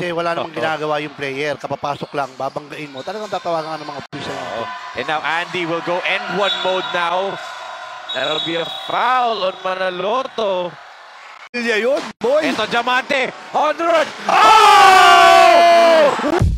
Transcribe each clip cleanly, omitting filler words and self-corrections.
Kasi wala namang ginagawa yung player. Kapapasok lang, babanggain mo. Talagang tatawagan ka ng mga official. And now Andy will go N1 mode now. That'll be a foul on Manaloto. Yun, boy! Ito, Diamante! On the run! Oh!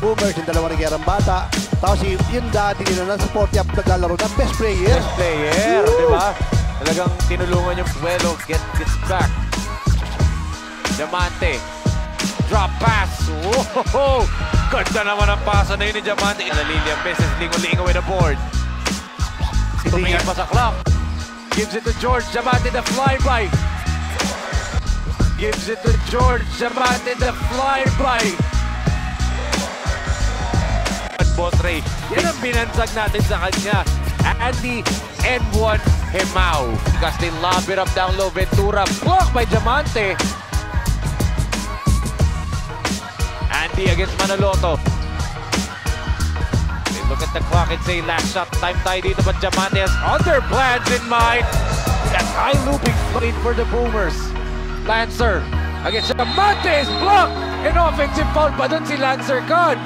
Boomers, yung dalawang nagyarang bata. Tapos yung dati nila na sa 40 up naglalaro na best player. Best player, di ba? Talagang tinulungan yung Puelo, gets back. Diamante, drop pass. Whoa! Ganda naman ang pasa na yun ni Diamante. Nalalili ang beses, lingo-lingo with the board. Tumingin pa sa clock. Gives it to George, Diamante the flyby. Gives it to George, Diamante the flyby. Botre, yan ang binansag natin sa kanya. Andy N1 Hemao. Because they lob it up down low. Ventura blocked by Diamante. Andy against Manaloto. They look at the clock and say last shot time tayo dito, but Diamante has other plans in mind. That high looping plate for the Boomers. Lancer against Diamante is blocked. An offensive foul pa dun si Lancer God.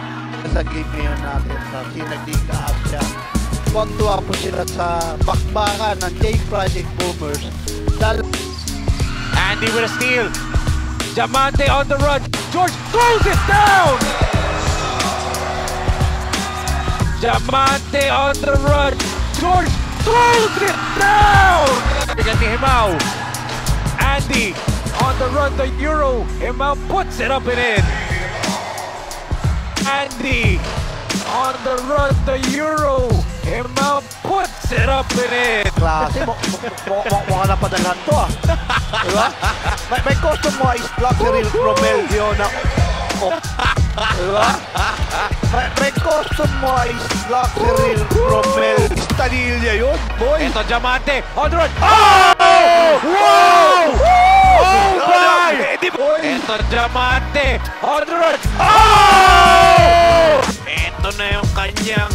Sa game ngayon natin sa Sinag-Liga Asia. Tuwang-tuwa po sila sa bakbakan ng J-Project Boomers. Andy with a steal. Diamante on the run. George throws it down. Diamante on the run. George throws it down. Ni Hemao. Andy on the run. The Euro. Hemao puts it up and in. Andy on the run, the Euro. Hemao puts it up and in. Klase, mukha na padalhan to ah. Diba? May customized block si Real Romelio na... Diba? May customized block si Real Romelio. Stadilya yun, boy. Ito, Diamante on the run. Oh! Wow! Oh my! Ito, Diamante on the run. Oh! Ito na yung kanyang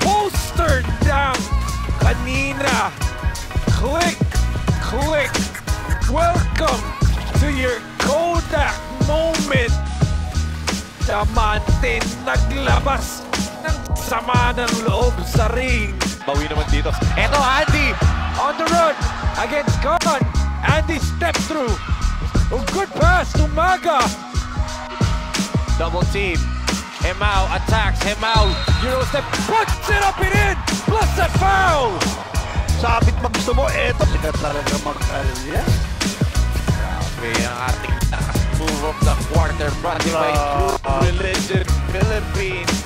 poster down kanina. Click, click. Welcome to your Kodak moment. Diamante naglabas ng sama ng loob sa ring. Bawi naman dito. Ito, Andy on the run against Gon. Andy step through. A good pass to Maga. Double team. Hemao attacks. Hemao Euro step, puts it up and in. Plus that foul. Sabit pa gusto mo, eto. Sikat talaga mag-alya. Grabe ang ating move of the quarter. Brought to you by True Religion Philippines.